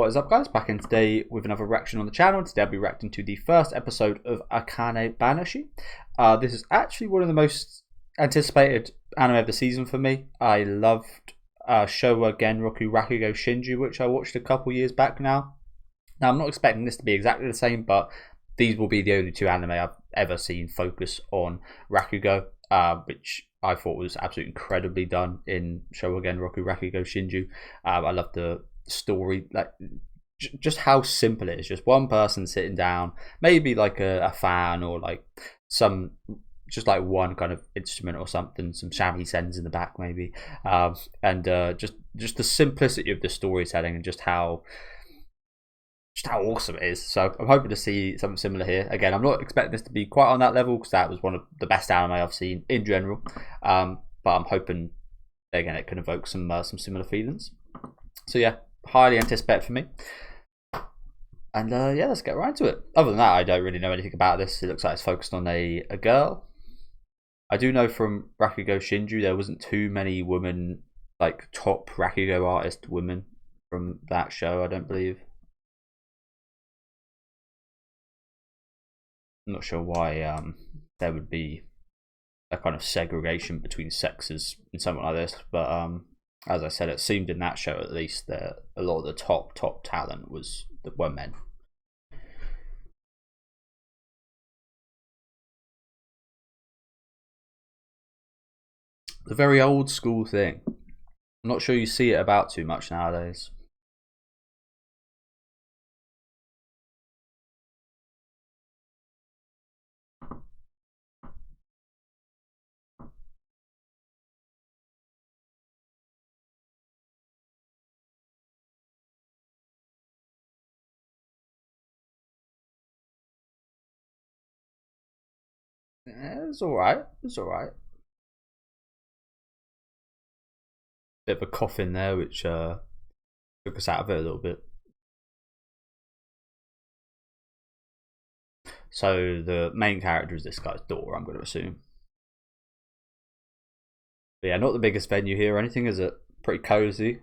What is up, guys? Back in today with another reaction on the channel. Today I'll be reacting to the first episode of Akane-Banashi. This is actually one of the most anticipated anime of the season for me. I loved Showa Genroku Rakugo Shinju, which I watched a couple years back now. Now I'm not expecting this to be exactly the same, but these will be the only two anime I've ever seen focus on Rakugo, which I thought was absolutely incredibly done in Showa Genroku Rakugo Shinju. I love the story, like just how simple it is. Just one person sitting down, maybe like a fan or like some, just like one kind of instrument or something, some shamisen in the back maybe, and just the simplicity of the storytelling and just how awesome it is. So I'm hoping to see something similar here. Again, I'm not expecting this to be quite on that level because that was one of the best anime I've seen in general, but I'm hoping again it can evoke some similar feelings. So yeah, highly anticipated for me. And yeah, let's get right into it. Other than that, I don't really know anything about this. It looks like it's focused on a girl. I do know from Rakugo Shinju there wasn't too many women, like top Rakugo artist women from that show, I don't believe. I'm not sure why there would be a kind of segregation between sexes in something like this, but as I said, it seemed in that show at least that a lot of the top talent were men. It's a very old school thing. I'm not sure you see it about too much nowadays. It's alright. It's alright. Bit of a cough in there, which took us out of it a little bit. So the main character is this guy's daughter, I'm going to assume. But yeah, not the biggest venue here or anything, is it? Pretty cozy.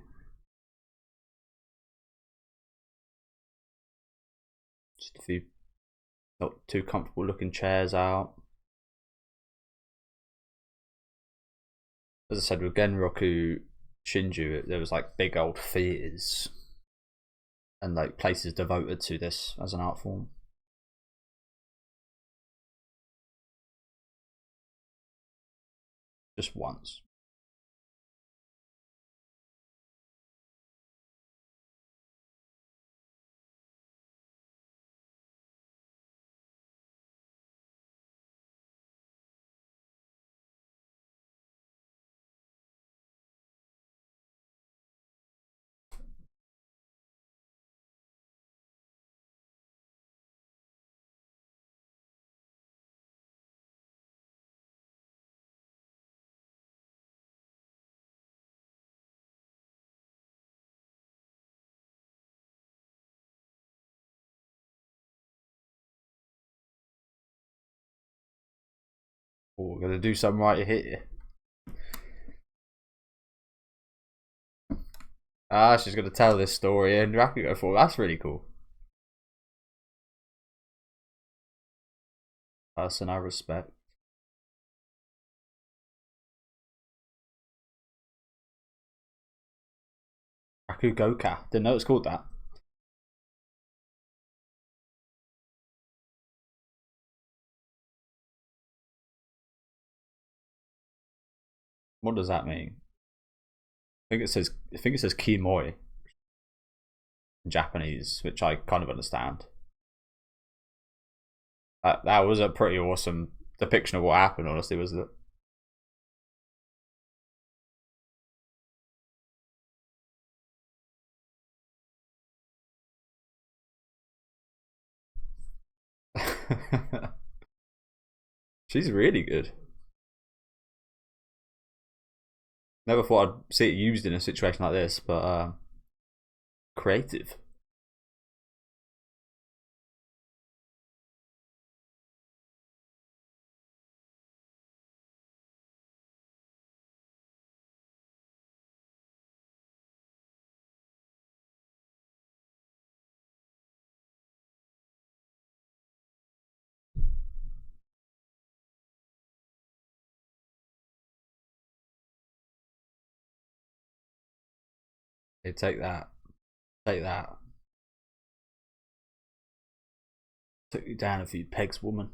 Just a few not too comfortable looking chairs out. As I said, with Genroku Shinju, there was like big old theatres and like places devoted to this as an art form. Just once. Oh, we're gonna do something right here. She's gonna tell this story in Rakugo form. That's really cool. Person I respect. Rakugoka. Didn't know it's called that. What does that mean? I think it says Kimoi in Japanese, which I kind of understand. That was a pretty awesome depiction of what happened, honestly, wasn't it? She's really good. Never thought I'd see it used in a situation like this, but creative. Hey, take that. Take that. Took you down a few pegs, woman.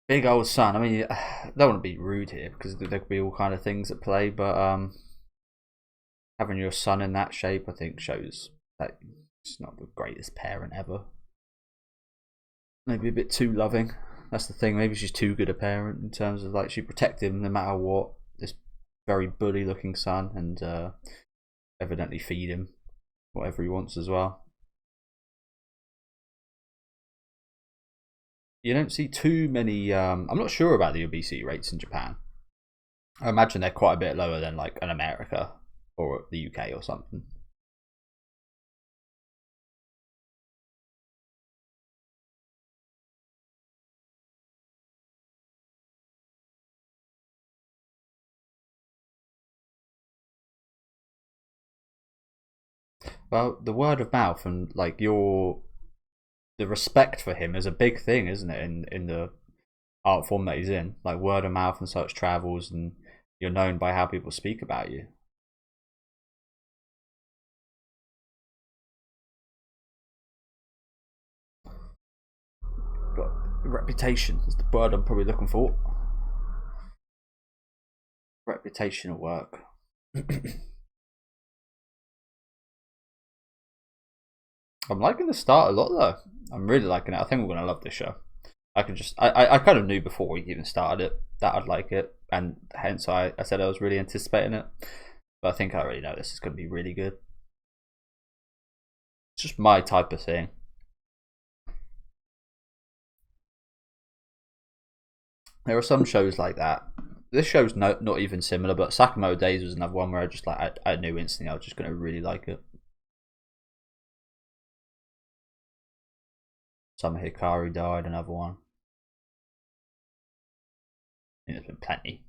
Big old son. I mean, I don't want to be rude here because there could be all kind of things at play, but having your son in that shape, I think, shows that he's not the greatest parent ever. Maybe a bit too loving. That's the thing. Maybe she's too good a parent in terms of like she protects him no matter what. This very bully-looking son, and evidently feed him whatever he wants as well. You don't see too many. I'm not sure about the obesity rates in Japan. I imagine they're quite a bit lower than like in America or the UK or something. Well, the word of mouth and like the respect for him is a big thing, isn't it? In the art form that he's in, like word of mouth and such travels, and you're known by how people speak about you. Got reputation is the word I'm probably looking for. Reputational work. I'm liking the start a lot though. I'm really liking it. I think I'm gonna love this show. I kind of knew before we even started it that I'd like it, and hence I said I was really anticipating it. But I think I already know this is gonna be really good. It's just my type of thing. There are some shows like that. This show's not even similar, but Sakamoto Days was another one where I knew instantly I was just gonna really like it. Summer Hikari died, another one. I think there's been plenty.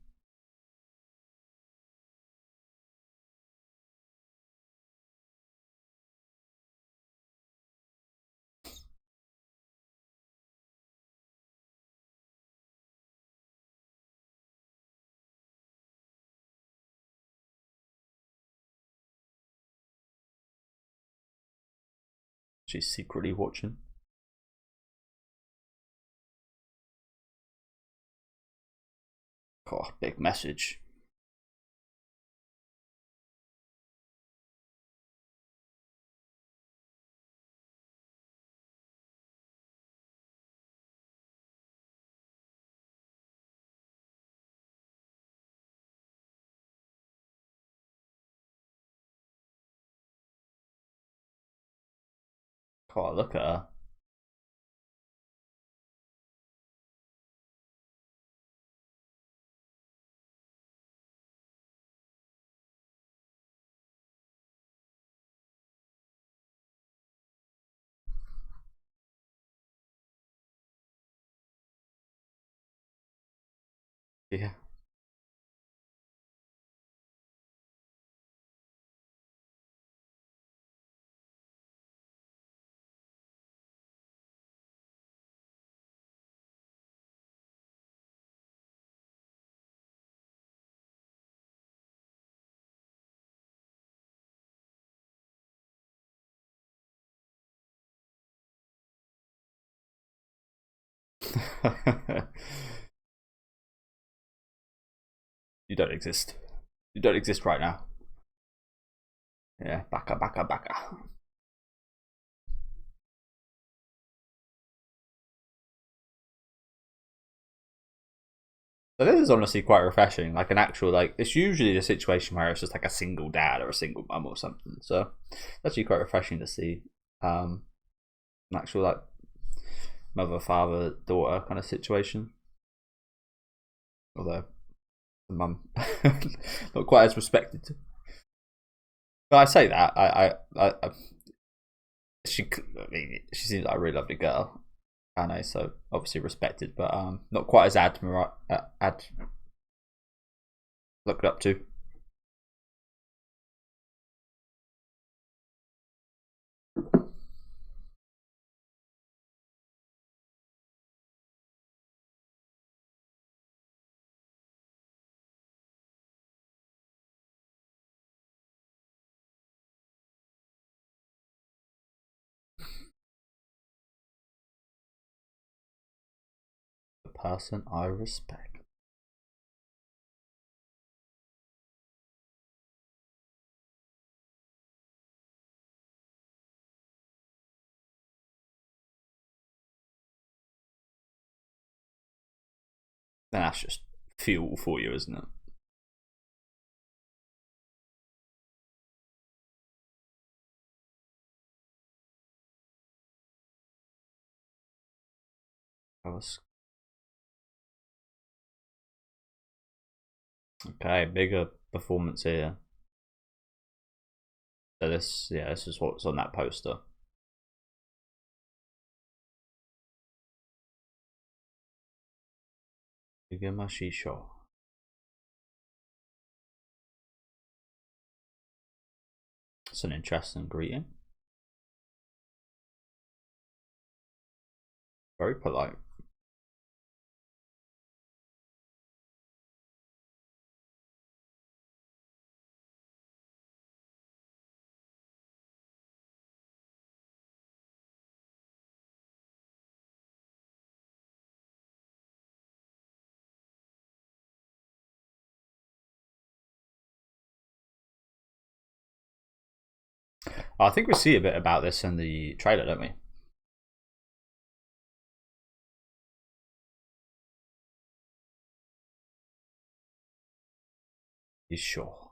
She's secretly watching. Oh, big message. Oh, look at her. Yeah. You don't exist. You don't exist right now. Yeah, baka baka baka. So this is honestly quite refreshing. Like an actual like it's usually the situation where it's just like a single dad or a single mum or something. So it's actually quite refreshing to see an actual like mother, father, daughter kind of situation. Although the mum not quite as respected. But I say that I mean, she seems like a really lovely girl. I know, so obviously respected, but not quite as ad looked up to. person I respect. Then that's just fuel for you, isn't it? Okay, bigger performance here. So this is what's on that poster. Igamashi Sho. It's an interesting greeting. Very polite. I think we see a bit about this in the trailer, don't we? He's sure.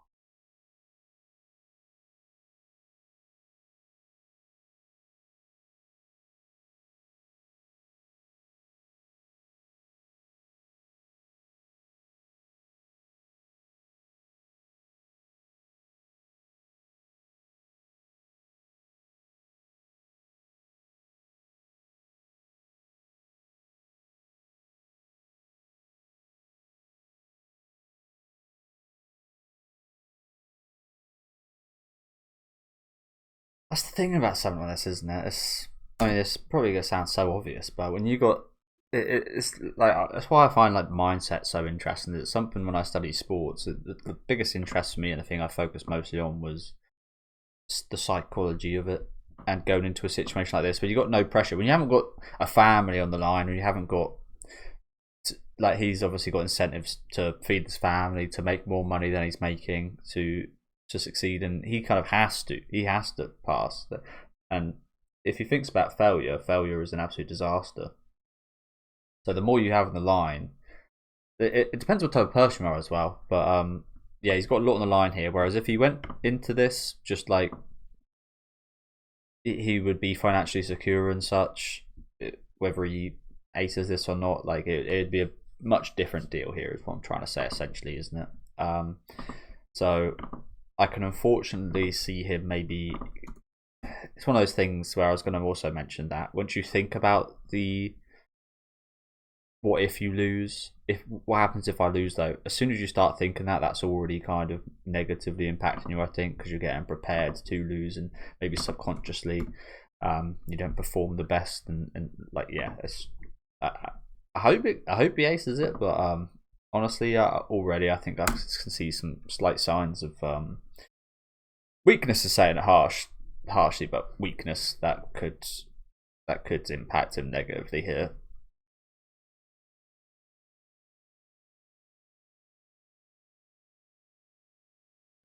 That's the thing about something like this, isn't it? It's probably gonna sound so obvious, but when you got it's like that's why I find like mindset so interesting. It's something when I study sports, the biggest interest for me and the thing I focused mostly on was the psychology of it and going into a situation like this where you got no pressure when you haven't got a family on the line, and you haven't got like he's obviously got incentives to feed his family, to make more money than he's making, to succeed, and he kind of has to pass. And if he thinks about failure is an absolute disaster. So the more you have on the line, it depends what type of person you are as well. But yeah, he's got a lot on the line here. Whereas if he went into this just like he would be financially secure and such, whether he aces this or not, like it'd be a much different deal here. Is what I'm trying to say, essentially, isn't it? So I can unfortunately see him maybe. It's one of those things where I was going to also mention that once you think about the what if you lose, if what happens if I lose though, as soon as you start thinking that, that's already kind of negatively impacting you, I think, because you're getting prepared to lose, and maybe subconsciously you don't perform the best, and like yeah, it's I hope he aces it, but honestly, already I think I can see some slight signs of weakness, is saying it harshly, but weakness that could impact him negatively here.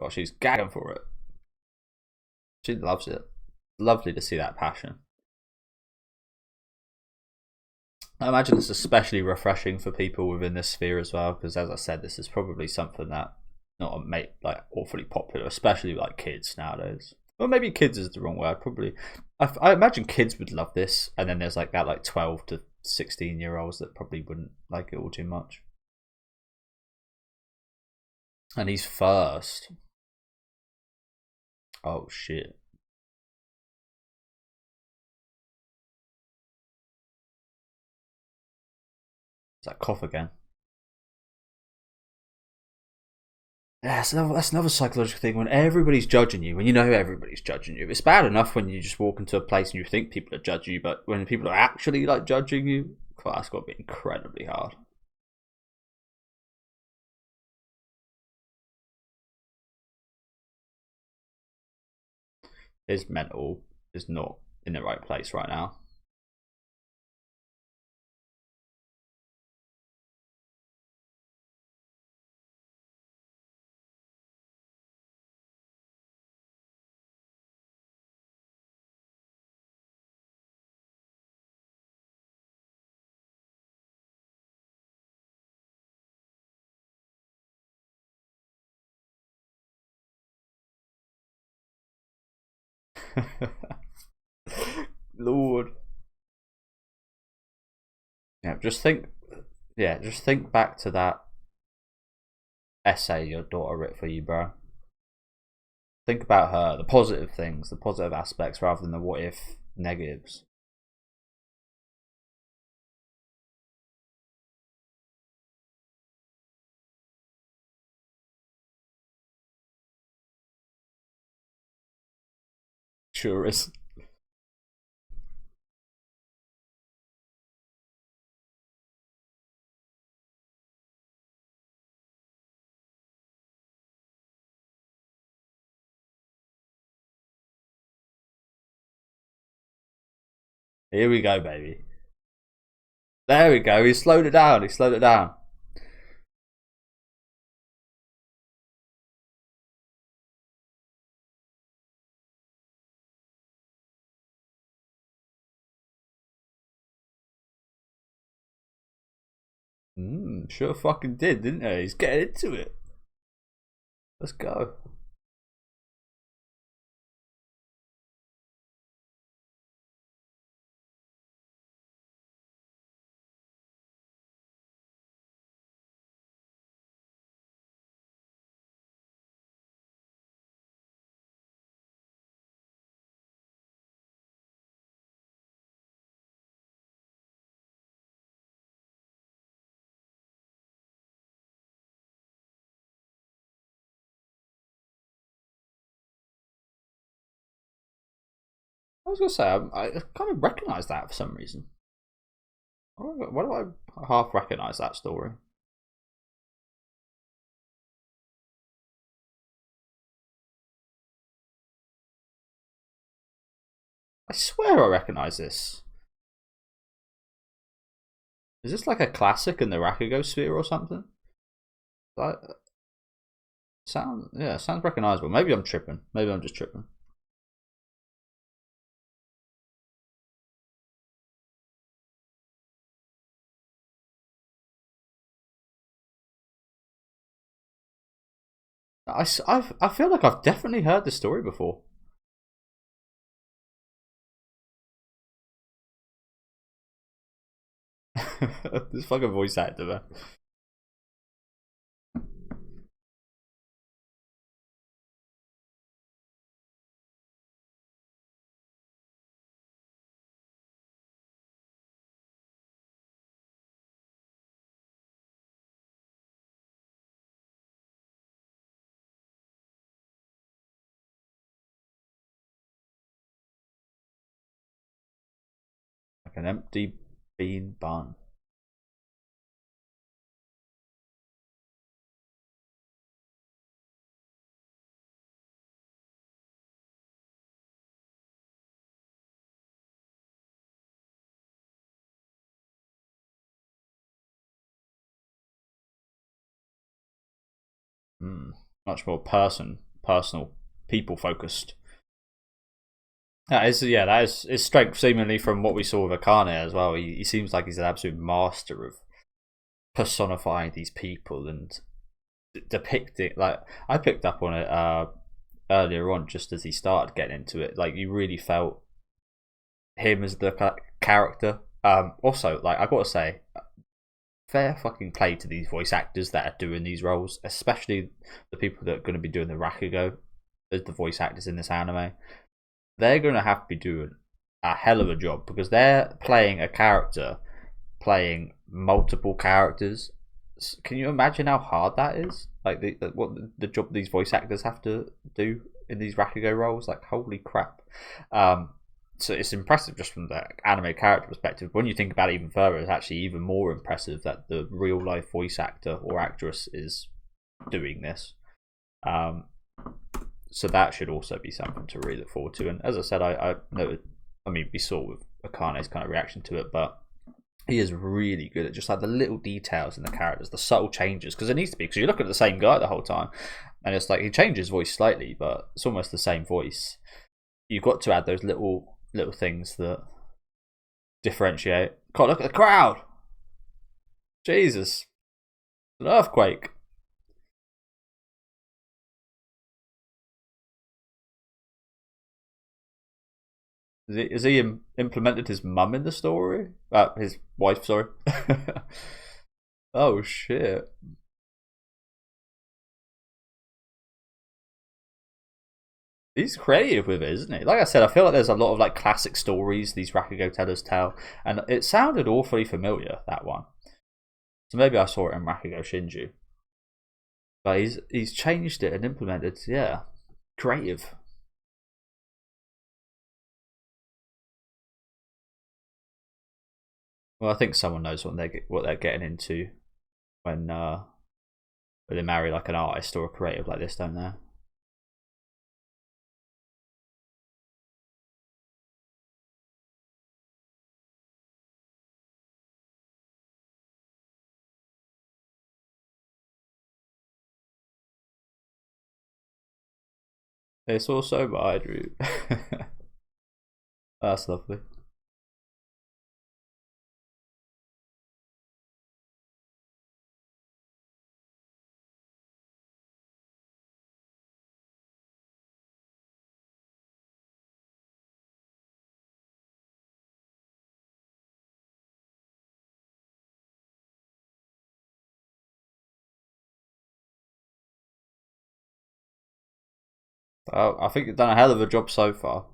Well, she's gagging for it. She loves it. Lovely to see that passion. I imagine it's especially refreshing for people within this sphere as well, because as I said, this is probably something that not like awfully popular, especially like kids nowadays. Well, maybe kids is the wrong word. Probably, I imagine kids would love this, and then there's like that 12 to 16-year-olds that probably wouldn't like it all too much. And he's first. Oh shit! Is that cough again? Yeah, that's another psychological thing. When everybody's judging you, when you know everybody's judging you, it's bad enough when you just walk into a place and you think people are judging you, but when people are actually like judging you, that's got to be incredibly hard. His mental is not in the right place right now. Lord. Yeah, just think. Yeah, just think back to that essay your daughter wrote for you, bro. Think about her, the positive things, the positive aspects, rather than the what if negatives. Sure is. Here we go, baby. There we go. He slowed it down. He slowed it down. Sure fucking did, didn't he? He's getting into it. Let's go. I was gonna say I kind of recognise that for some reason. Why do I half recognise that story? I swear I recognise this. Is this like a classic in the Rakugo sphere or something? That sounds recognisable. Maybe I'm tripping. Maybe I'm just tripping. I feel like I've definitely heard this story before. This fucking voice actor, man. Like an empty bean bun. Hmm. Much more personal, people focused. That is his strength, seemingly from what we saw with Akane as well. He seems like he's an absolute master of personifying these people and depicting. Like I picked up on it earlier on, just as he started getting into it. Like you really felt him as the character. Also, like I gotta say, fair fucking play to these voice actors that are doing these roles, especially the people that are going to be doing the Rakugo as the voice actors in this anime. They're going to have to be doing a hell of a job because they're playing a character, playing multiple characters. Can you imagine how hard that is? Like what the job these voice actors have to do in these Rakugo roles? Like holy crap! So it's impressive just from the anime character perspective. When you think about it even further, it's actually even more impressive that the real life voice actor or actress is doing this. Um, so that should also be something to really look forward to. And as I said, I noted. I mean, we saw with Akane's kind of reaction to it, but he is really good at just like the little details in the characters, the subtle changes, because it needs to be. Because you look at the same guy the whole time, and it's like he changes his voice slightly, but it's almost the same voice. You've got to add those little things that differentiate. God, look at the crowd! Jesus, an earthquake. Has he implemented his mum in the story? His wife, sorry. Oh shit. He's creative with it, isn't he? Like I said, I feel like there's a lot of like classic stories these Rakugo tellers tell, and it sounded awfully familiar, that one. So maybe I saw it in Rakugo Shinju, but he's changed it and implemented. Yeah, creative. Well, I think someone knows what they're getting into when they marry like an artist or a creative like this, don't they? It's also my dream. That's lovely. I think you've done a hell of a job so far.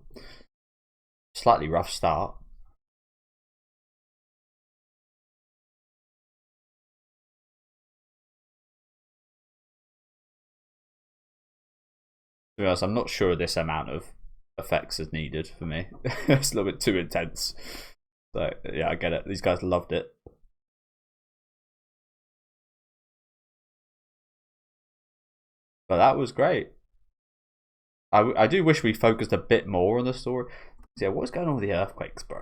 Slightly rough start. To be honest, I'm not sure this amount of effects is needed for me. It's a little bit too intense. So yeah, I get it. These guys loved it. But that was great. I do wish we focused a bit more on the story. Yeah, what's going on with the earthquakes, bro?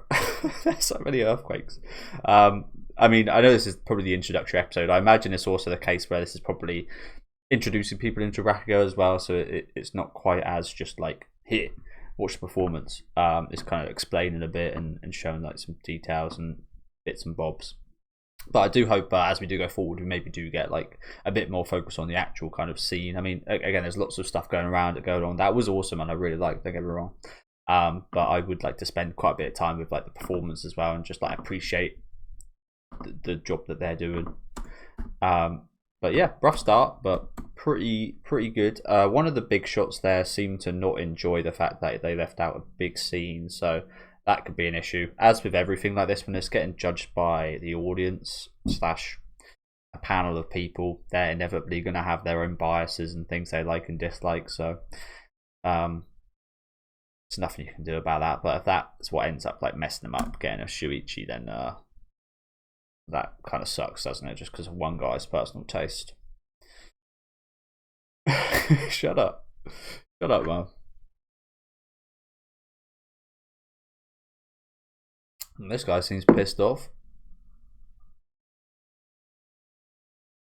There's so many earthquakes. I mean, I know this is probably the introductory episode. I imagine it's also the case where this is probably introducing people into Rakugo as well, so it's not quite as just like here, watch the performance. It's kind of explaining a bit and showing like some details and bits and bobs. But I do hope as we do go forward, we maybe do get like a bit more focus on the actual kind of scene. I mean, again, there's lots of stuff going around it going on. That was awesome, and I really liked. Don't get me wrong. But I would like to spend quite a bit of time with like the performance as well, and just like appreciate the job that they're doing. But yeah, rough start, but pretty good. One of the big shots there seemed to not enjoy the fact that they left out a big scene, so that could be an issue. As with everything like this, when it's getting judged by the audience slash a panel of people, they're inevitably going to have their own biases and things they like and dislike. So there's nothing you can do about that. But if that's what ends up like messing them up, getting a shuichi, then that kind of sucks, doesn't it? Just because of one guy's personal taste. Shut up, man. And this guy seems pissed off.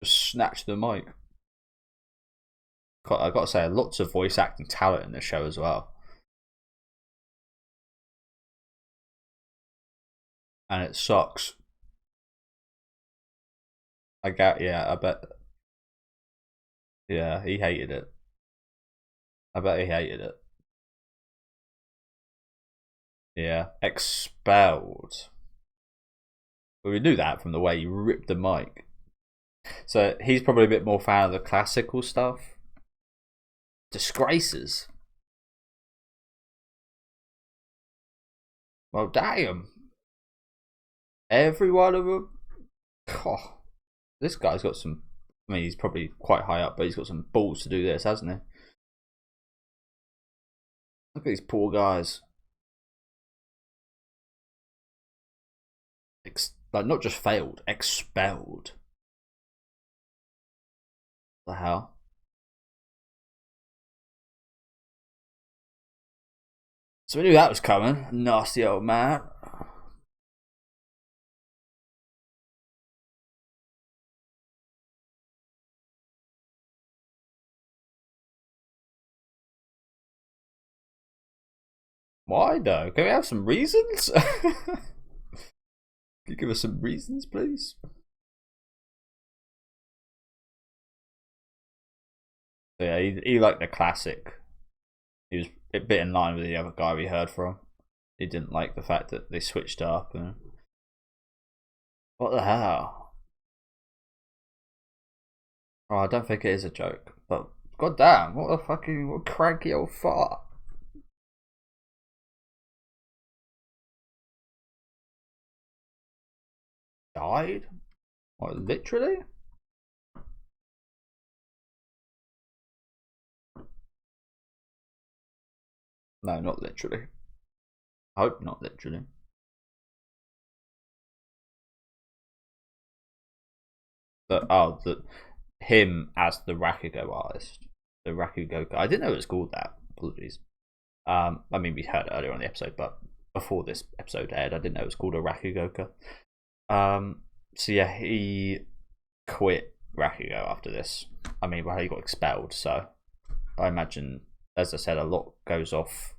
Just snatched the mic. I got to say, lots of voice acting talent in the show as well. And it sucks. I bet. Yeah, he hated it. I bet he hated it. Yeah, expelled. Well, we knew that from the way he ripped the mic. So he's probably a bit more fan of the classical stuff. Disgraces. Well, damn. Every one of them. Oh, this guy's got some. I mean, he's probably quite high up, but he's got some balls to do this, hasn't he? Look at these poor guys. Like, not just failed, expelled. The hell? So we knew that was coming. Nasty old man. Why though? Can we have some reasons? Can you give us some reasons, please? So yeah, he liked the classic. He was a bit in line with the other guy we heard from. he didn't like the fact that they switched up. And what the hell? Oh, I don't think it is a joke, but goddamn, what a fucking what a cranky old fart. Died? What, literally? No, not literally. I hope not literally. The him as the Rakugo artist, the Rakugo guy. I didn't know it was called that. Apologies. I mean, we heard it earlier on the episode, but before this episode aired, I didn't know it was called a Rakugoka. So yeah, he quit Rakugo after this. I mean, well, he got expelled. So I imagine, as I said, a lot goes off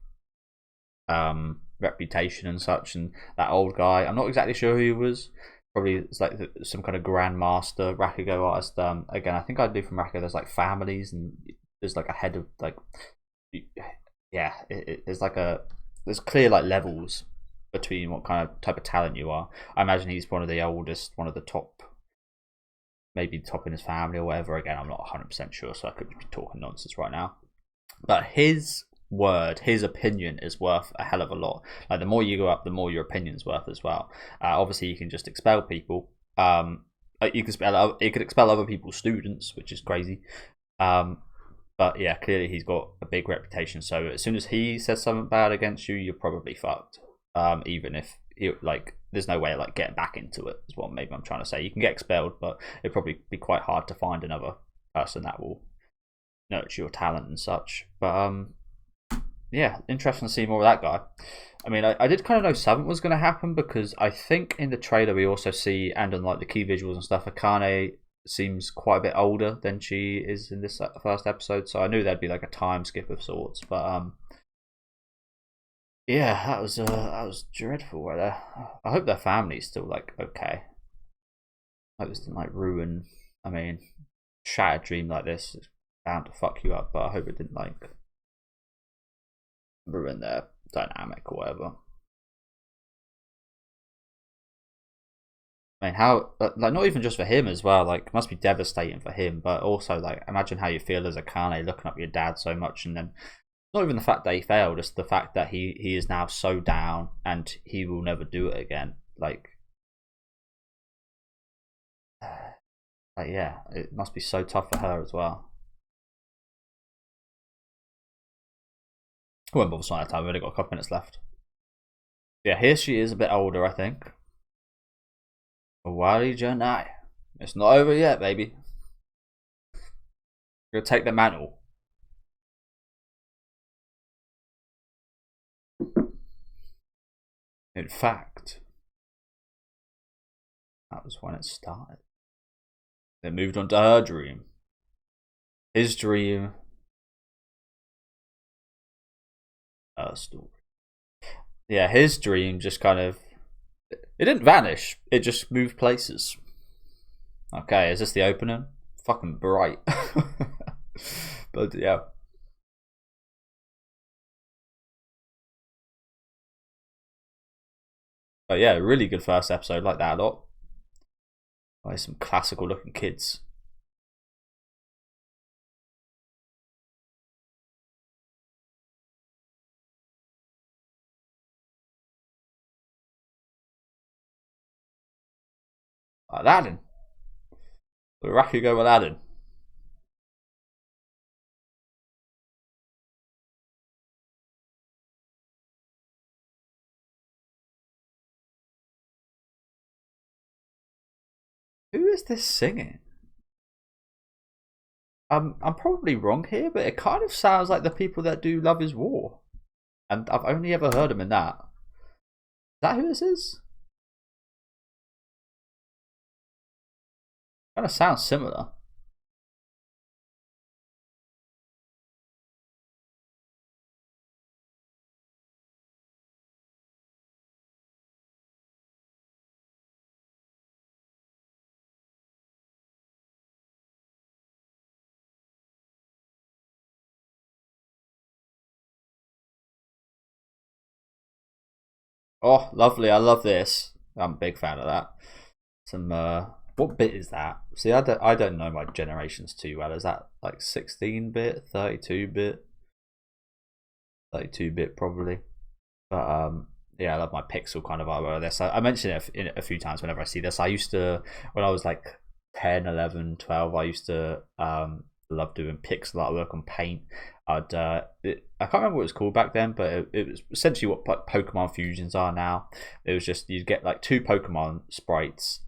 reputation and such. And that old guy, I'm not exactly sure who he was. Probably it's like some kind of grandmaster Rakugo artist. Again, I think I do from Rakugo. There's like families, and there's like a head of like, yeah, there's like there's clear like levels between what kind of type of talent you are. I imagine he's one of the oldest, one of the top, maybe top in his family or whatever. Again, I'm not 100% sure, so I could be talking nonsense right now. But his word, his opinion is worth a hell of a lot. Like the more you go up, the more your opinion's worth as well. Obviously, you can just expel people. You could expel other people's students, which is crazy. But yeah, clearly he's got a big reputation. So as soon as he says something bad against you, you're probably fucked. Even if you like, there's no way of like getting back into it. Is what maybe I'm trying to say. You can get expelled, but it'd probably be quite hard to find another person that will nurture your talent and such. But yeah, interesting to see more of that guy. I mean, I did kind of know something was going to happen because I think in the trailer we also see, and on like the key visuals and stuff, Akane seems quite a bit older than she is in this first episode. So I knew there'd be like a time skip of sorts. But yeah, that was dreadful right there. I hope their family's still like okay. I hope this didn't like ruin. I mean, shattered dream like this is bound to fuck you up, but I hope it didn't like ruin their dynamic or whatever. I mean, how like not even just for him as well. Like, it must be devastating for him, but also like imagine how you feel as a Akane looking up your dad so much, and then not even the fact that he failed, it's the fact that he is now so down and he will never do it again. Like yeah, it must be so tough for her as well. I won't bother spending time. We've only got a couple minutes left. Yeah, here she is, a bit older, I think. Wari Janai. It's not over yet, baby. You're gonna take the mantle. In fact, that was when it started. They moved on to her dream. His dream. Her story. Yeah, his dream just kind of. It didn't vanish, it just moved places. Okay, is this the opening? Fucking bright. But yeah. But yeah, really good first episode, like that a lot. Like some classical looking kids. Aladdin. The Rakugo Aladdin. Who is this singing? I'm probably wrong here, but it kind of sounds like the people that do Love Is War, and I've only ever heard them in that. Is that who this is? Kind of sounds similar. Oh, lovely! I love this. I'm a big fan of that. Some what bit is that? See, I don't know my generations too well. Is that like 16-bit, 32-bit, 32-bit probably? But yeah, I love my pixel kind of artwork of this. I mentioned it a few times whenever I see this. I used to, when I was like 10, 11, 12, I used to love doing pixel artwork on paint. I can't remember what it was called back then, but it was essentially what like Pokemon fusions are now. It was just you'd get like two Pokemon sprites,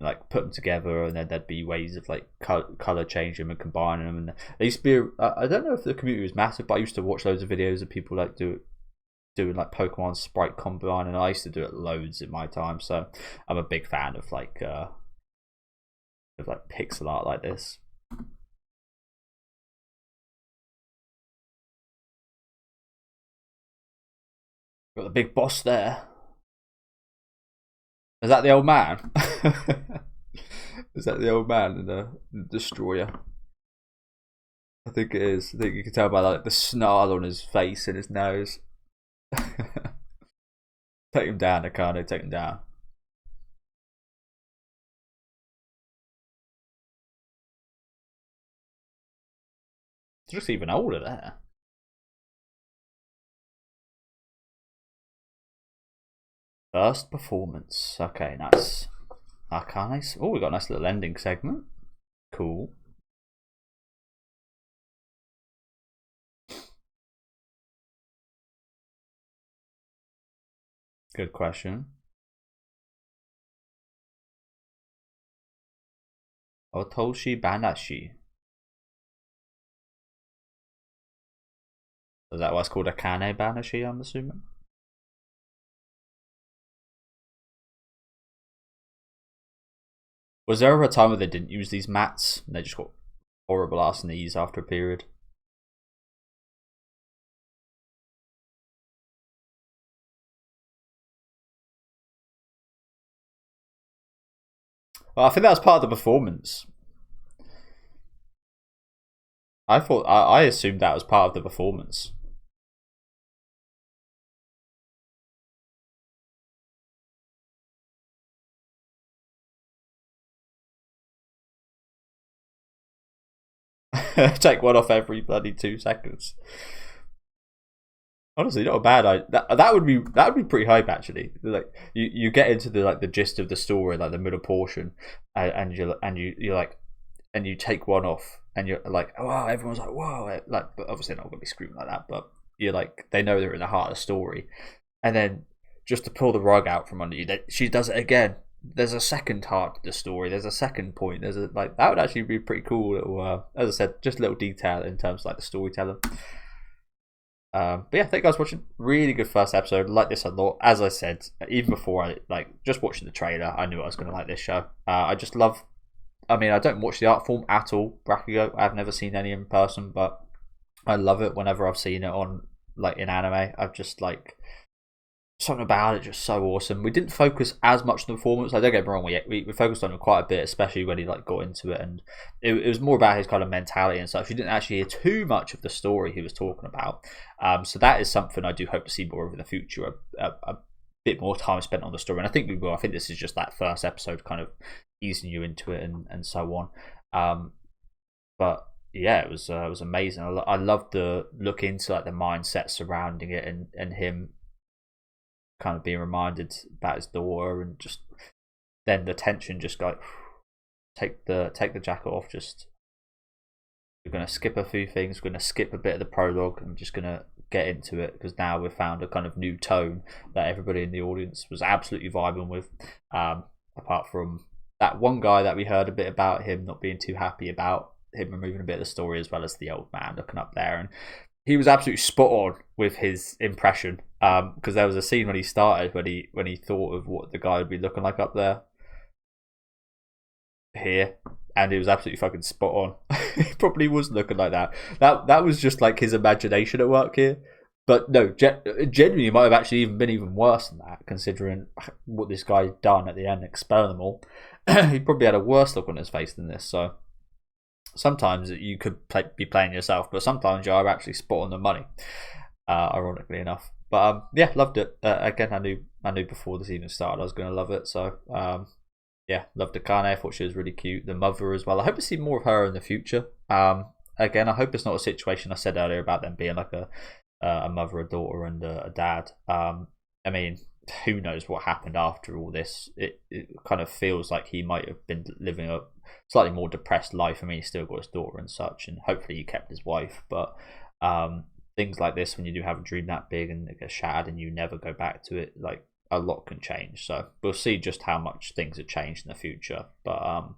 like put them together, and then there'd be ways of like color changing them and combining them. And they used to be, I don't know if the community was massive, but I used to watch loads of videos of people like doing like Pokemon sprite combine, and I used to do it loads in my time. So I'm a big fan of like pixel art like this. Got the big boss there. Is that the old man? Is that the old man in the destroyer? I think it is. I think you can tell by like the snarl on his face and his nose. Take him down, Akane. Take him down. It's just even older there. First performance. Okay, nice. Akane. Oh, we got a nice little ending segment. Cool. Good question. Otoshi-Banashi. Is that what's called Akane-Banashi, I'm assuming? Was there ever a time where they didn't use these mats and they just got horrible ass knees after a period? Well, I think that was part of the performance. I assumed that was part of the performance. Take one off every bloody 2 seconds. Honestly, not a bad idea. That would be pretty hype actually. Like you get into the like the gist of the story, like the middle portion, and you're like, and you take one off, and you're like, oh, wow, everyone's like, whoa, like, but obviously not gonna be screaming like that, but you're like, they know they're in the heart of the story, and then just to pull the rug out from under you, she does it again. There's a second part to the story. There's a second point. There's a like that would actually be pretty cool. Little, as I said, just a little detail in terms of like the storytelling. But yeah, thank you guys for watching. Really good first episode. Like this a lot. As I said, even before I like just watching the trailer, I knew I was going to like this show. I just love. I mean, I don't watch the art form at all. Rakugo. I've never seen any in person, but I love it whenever I've seen it on like in anime. I've just like something about it just so awesome. We didn't focus as much on the performance. I don't get me wrong. We focused on it quite a bit, especially when he like got into it, and it was more about his kind of mentality and stuff. You didn't actually hear too much of the story he was talking about. So that is something I do hope to see more of in the future. A bit more time spent on the story, and I think we will. I think this is just that first episode, kind of easing you into it and so on. But yeah, it was amazing. I loved the look into like the mindset surrounding it, and him kind of being reminded about his daughter, and just then the tension just go take the jacket off. Just we're gonna skip a few things. We're gonna skip a bit of the prologue. I'm just gonna get into it because now we've found a kind of new tone that everybody in the audience was absolutely vibing with. Apart from that one guy that we heard a bit about him not being too happy about him removing a bit of the story, as well as the old man looking up there, and he was absolutely spot on with his impression. Because there was a scene when he started when he thought of what the guy would be looking like up there here, and he was absolutely fucking spot on. He probably was looking like that. That was just like his imagination at work here. But no, genuinely, it might have actually been even worse than that, considering what this guy done at the end, expelling them all. He probably had a worse look on his face than this. So sometimes you could be playing yourself, but sometimes you are actually spot on the money. Ironically enough. But yeah, loved it. Again, I knew before the season started I was going to love it. So yeah, loved Akane. I thought she was really cute. The mother as well. I hope to see more of her in the future. Again, I hope it's not a situation I said earlier about them being like a mother, a daughter, and a dad. I mean, who knows what happened after all this? It kind of feels like he might have been living a slightly more depressed life. I mean, he's still got his daughter and such, and hopefully he kept his wife. But things like this, when you do have a dream that big and it gets shattered and you never go back to it, like a lot can change. So we'll see just how much things have changed in the future. But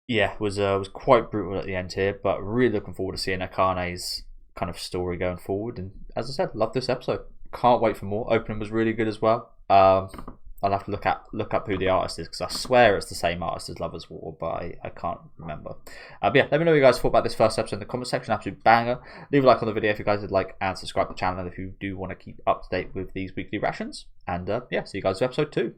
yeah, it was quite brutal at the end here, but really looking forward to seeing Akane's kind of story going forward. And as I said, love this episode. Can't wait for more. Opening was really good as well. I'll have to look up who the artist is, because I swear it's the same artist as Lovers War, but I can't remember. But yeah, let me know what you guys thought about this first episode in the comment section. Absolute banger. Leave a like on the video if you guys would like, and subscribe to the channel if you do want to keep up to date with these weekly rations. And yeah, see you guys in episode 2.